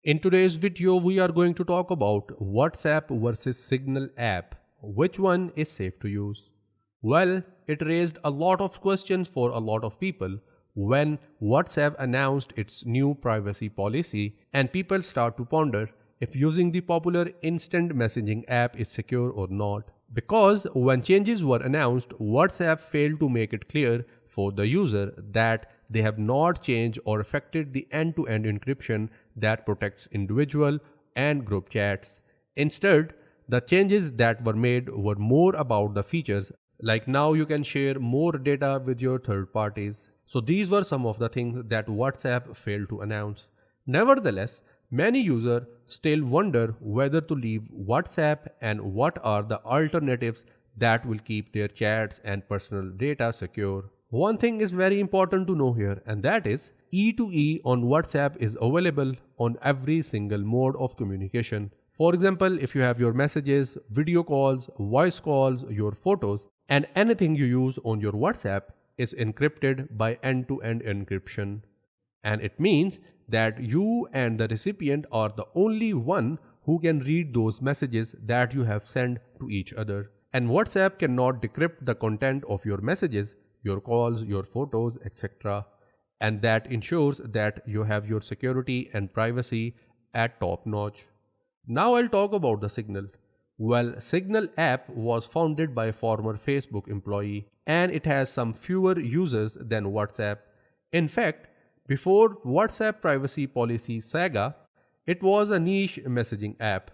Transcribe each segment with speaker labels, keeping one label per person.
Speaker 1: In today's video, we are going to talk about WhatsApp versus Signal app. Which one is safe to use? Well, it raised a lot of questions for a lot of people when WhatsApp announced its new privacy policy, and people start to ponder if using the popular instant messaging app is secure or not. Because when changes were announced, WhatsApp failed to make it clear for the user that they have not changed or affected the end-to-end encryption that protects individual and group chats. Instead, the changes that were made were more about the features, like now you can share more data with your third parties. So these were some of the things that WhatsApp failed to announce. Nevertheless, many users still wonder whether to leave WhatsApp and what are the alternatives that will keep their chats and personal data secure. One thing is very important to know here, and that is E2E on WhatsApp is available on every single mode of communication. For example, if you have your messages, video calls, voice calls, your photos, and anything you use on your WhatsApp is encrypted by end-to-end encryption. And it means that you and the recipient are the only one who can read those messages that you have sent to each other. And WhatsApp cannot decrypt the content of your messages, your calls, your photos, etc. And that ensures that you have your security and privacy at top notch. Now I'll talk about the Signal. Well, Signal app was founded by a former Facebook employee, and it has some fewer users than WhatsApp. In fact, before WhatsApp privacy policy saga, it was a niche messaging app.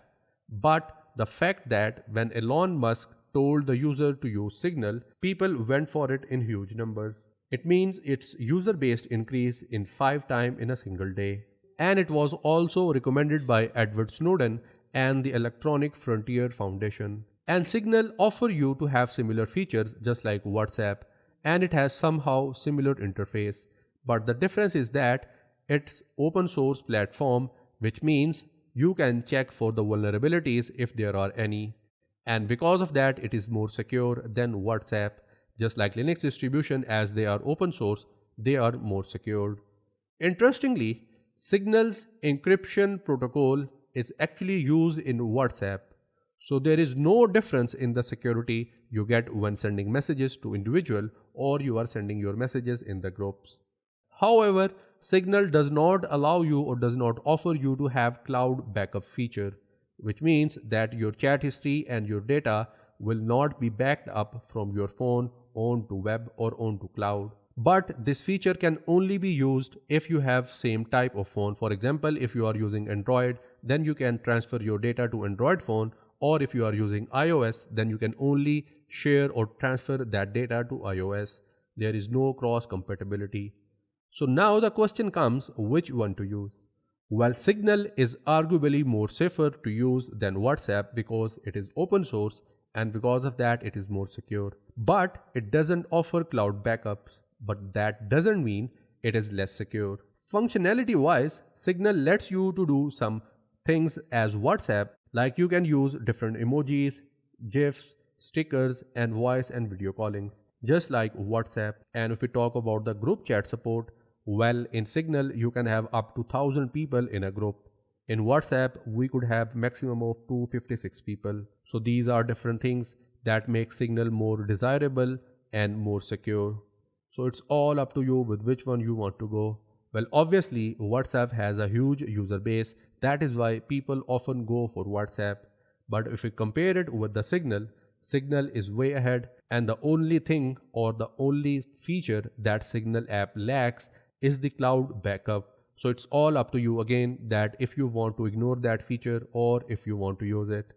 Speaker 1: But the fact that when Elon Musk told the user to use Signal, people went for it in huge numbers. It means its user base increased in 5 times in a single day. And it was also recommended by Edward Snowden and the Electronic Frontier Foundation. And Signal offer you to have similar features just like WhatsApp, and it has somehow similar interface. But the difference is that it's open source platform, which means you can check for the vulnerabilities if there are any. And because of that, it is more secure than WhatsApp. Just like Linux distribution, as they are open source, they are more secured. Interestingly, Signal's encryption protocol is actually used in WhatsApp. So there is no difference in the security you get when sending messages to individual or you are sending your messages in the groups. However, Signal does not allow you or does not offer you to have cloud backup feature, which means that your chat history and your data will not be backed up from your phone onto web or onto cloud. But this feature can only be used if you have same type of phone. For example, if you are using Android, then you can transfer your data to Android phone, or if you are using iOS, then you can only share or transfer that data to iOS. There is no cross compatibility. So now the question comes, which one to use? Well, Signal is arguably more safer to use than WhatsApp because it is open source, and because of that it is more secure. But it doesn't offer cloud backups, but that doesn't mean it is less secure. Functionality wise, Signal lets you to do some things as WhatsApp, like you can use different emojis, GIFs, stickers, and voice and video calling, just like WhatsApp. And if we talk about the group chat support, well, in Signal you can have up to 1000 people in a group. In WhatsApp we could have maximum of 256 people. So these are different things that make Signal more desirable and more secure. So it's all up to you with which one you want to go. Well, obviously WhatsApp has a huge user base. That is why people often go for WhatsApp. But if we compare it with the Signal, Signal is way ahead, and the only thing or the only feature that Signal app lacks is the cloud backup. So it's all up to you again that if you want to ignore that feature or if you want to use it.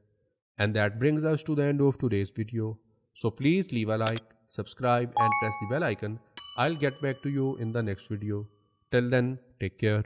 Speaker 1: And that brings us to the end of today's video. So please leave a like, subscribe and press the bell icon. I'll get back to you in the next video. Till then, take care.